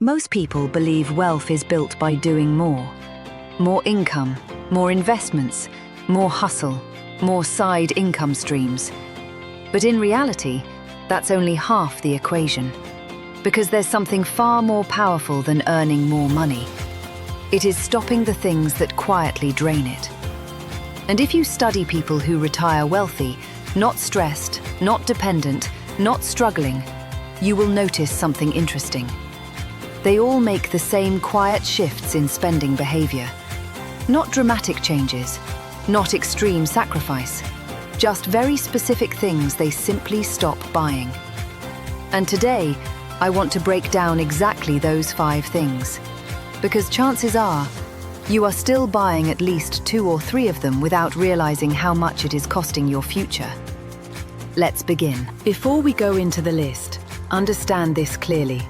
Most people believe wealth is built by doing more. More income, more investments, more hustle, more side income streams. But in reality, that's only half the equation. Because there's something far more powerful than earning more money. It is stopping the things that quietly drain it. And if you study people who retire wealthy, not stressed, not dependent, not struggling, you will notice something interesting. They all make the same quiet shifts in spending behavior. Not dramatic changes, not extreme sacrifice, just very specific things they simply stop buying. And today, I want to break down exactly those 5 things. Because chances are, you are still buying at least 2 or 3 of them without realizing how much it is costing your future. Let's begin. Before we go into the list, understand this clearly.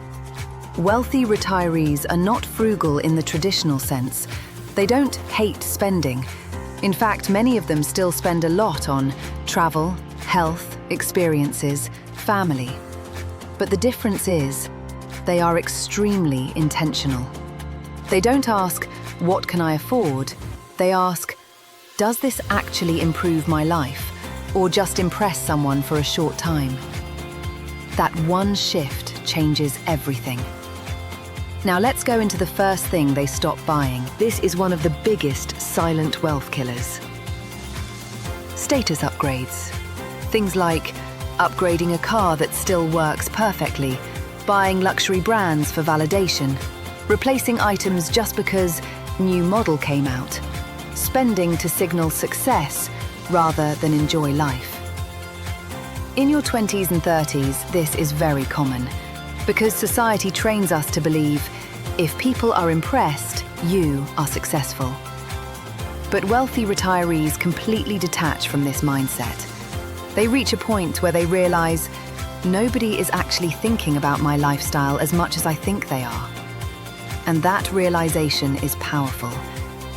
Wealthy retirees are not frugal in the traditional sense. They don't hate spending. In fact, many of them still spend a lot on travel, health, experiences, family. But the difference is, they are extremely intentional. They don't ask, what can I afford? They ask, does this actually improve my life, or just impress someone for a short time? That one shift changes everything. Now let's go into the first thing they stop buying. This is one of the biggest silent wealth killers. Status upgrades. Things like upgrading a car that still works perfectly, buying luxury brands for validation, replacing items just because new model came out, spending to signal success rather than enjoy life. In your 20s and 30s, this is very common. Because society trains us to believe, if people are impressed, you are successful. But wealthy retirees completely detach from this mindset. They reach a point where they realize, nobody is actually thinking about my lifestyle as much as I think they are. And that realization is powerful.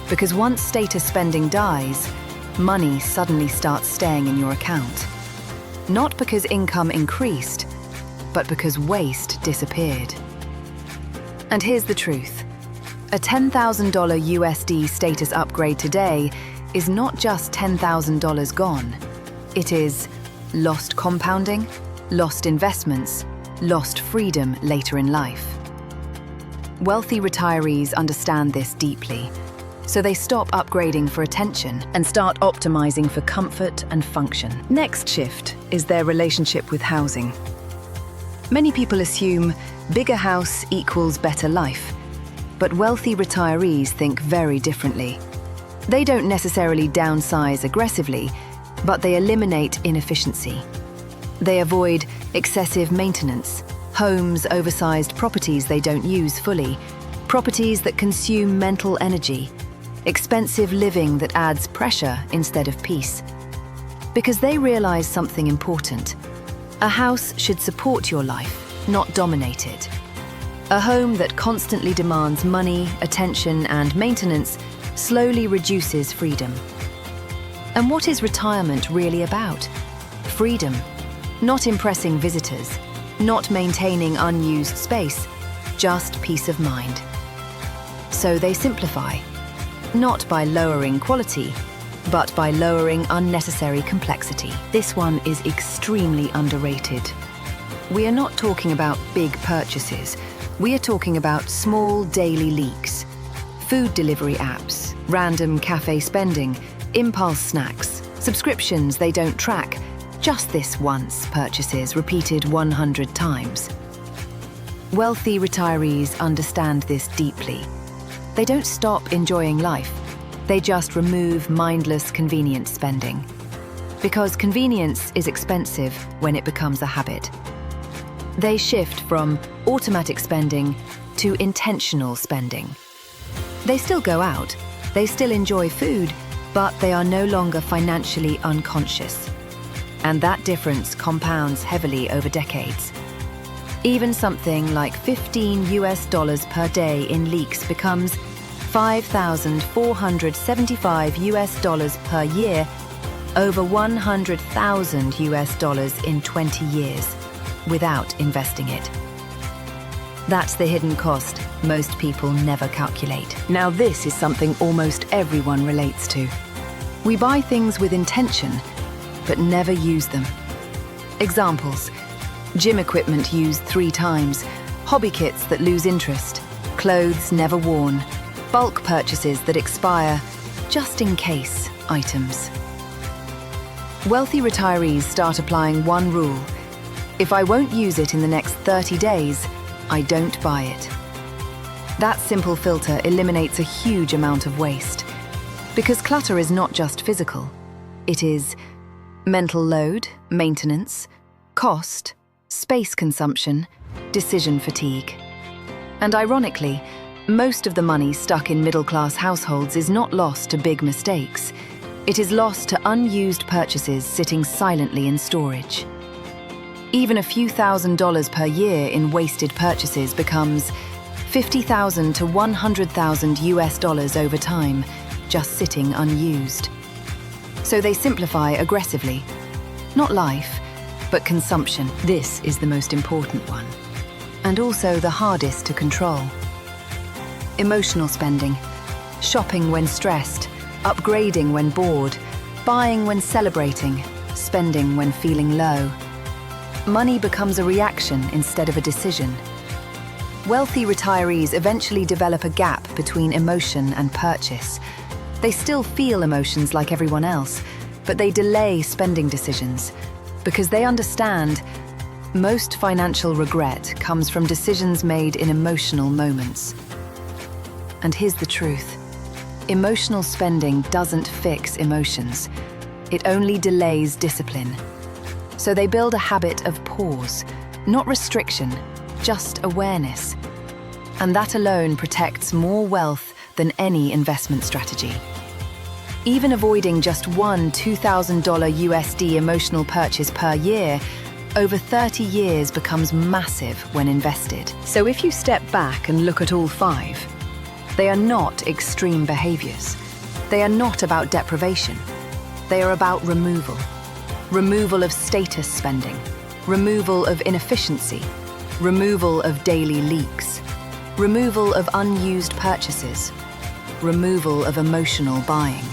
Because once status spending dies, money suddenly starts staying in your account. Not because income increased, but because waste disappeared. And here's the truth. A $10,000 USD status upgrade today is not just $10,000 gone. It is lost compounding, lost investments, lost freedom later in life. Wealthy retirees understand this deeply, so they stop upgrading for attention and start optimizing for comfort and function. Next shift is their relationship with housing. Many people assume bigger house equals better life, but wealthy retirees think very differently. They don't necessarily downsize aggressively, but they eliminate inefficiency. They avoid excessive maintenance, homes, oversized properties they don't use fully, properties that consume mental energy, expensive living that adds pressure instead of peace. Because they realize something important. A house should support your life, not dominate it. A home that constantly demands money, attention, and maintenance slowly reduces freedom. And what is retirement really about? Freedom. Not impressing visitors, not maintaining unused space, just peace of mind. So they simplify, not by lowering quality, but by lowering unnecessary complexity. This one is extremely underrated. We are not talking about big purchases. We are talking about small daily leaks, food delivery apps, random cafe spending, impulse snacks, subscriptions they don't track, just this once purchases repeated 100 times. Wealthy retirees understand this deeply. They don't stop enjoying life. They just remove mindless convenience spending. Because convenience is expensive when it becomes a habit. They shift from automatic spending to intentional spending. They still go out, they still enjoy food, but they are no longer financially unconscious. And that difference compounds heavily over decades. Even something like $15 per day in leaks becomes $5,475 per year, over $100,000 in 20 years, without investing it. That's the hidden cost most people never calculate. Now this is something almost everyone relates to. We buy things with intention, but never use them. Examples: gym equipment used 3 times, hobby kits that lose interest, clothes never worn, bulk purchases that expire, just in case items. Wealthy retirees start applying one rule: if I won't use it in the next 30 days, I don't buy it. That simple filter eliminates a huge amount of waste. Because clutter is not just physical, it is mental load, maintenance, cost, space consumption, decision fatigue. And ironically, most of the money stuck in middle-class households is not lost to big mistakes. It is lost to unused purchases sitting silently in storage. Even a few $1,000s per year in wasted purchases becomes $50,000 to $100,000 over time, just sitting unused. So they simplify aggressively. Not life, but consumption. This is the most important one, and also the hardest to control. Emotional spending. Shopping when stressed, upgrading when bored, buying when celebrating, spending when feeling low. Money becomes a reaction instead of a decision. Wealthy retirees eventually develop a gap between emotion and purchase. They still feel emotions like everyone else, but they delay spending decisions because they understand most financial regret comes from decisions made in emotional moments. And here's the truth: emotional spending doesn't fix emotions. It only delays discipline. So they build a habit of pause, not restriction, just awareness. And that alone protects more wealth than any investment strategy. Even avoiding just one $2,000 USD emotional purchase per year, over 30 years becomes massive when invested. So if you step back and look at all 5, they are not extreme behaviors. They are not about deprivation. They are about removal. Removal of status spending, removal of inefficiency, removal of daily leaks, removal of unused purchases, removal of emotional buying.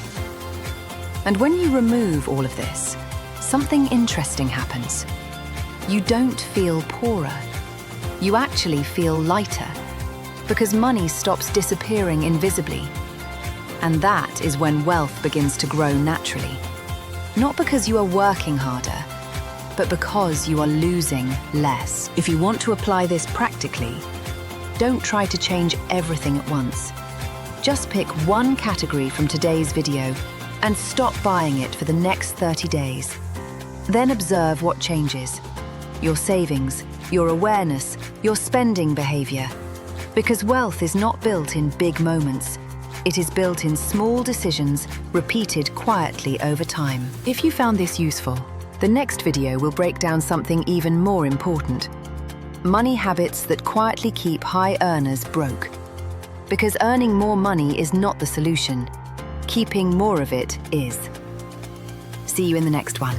And when you remove all of this, something interesting happens. You don't feel poorer. You actually feel lighter, because money stops disappearing invisibly. And that is when wealth begins to grow naturally. Not because you are working harder, but because you are losing less. If you want to apply this practically, don't try to change everything at once. Just pick one category from today's video and stop buying it for the next 30 days. Then observe what changes: your savings, your awareness, your spending behavior. Because wealth is not built in big moments. It is built in small decisions, repeated quietly over time. If you found this useful, the next video will break down something even more important: money habits that quietly keep high earners broke. Because earning more money is not the solution. Keeping more of it is. See you in the next one.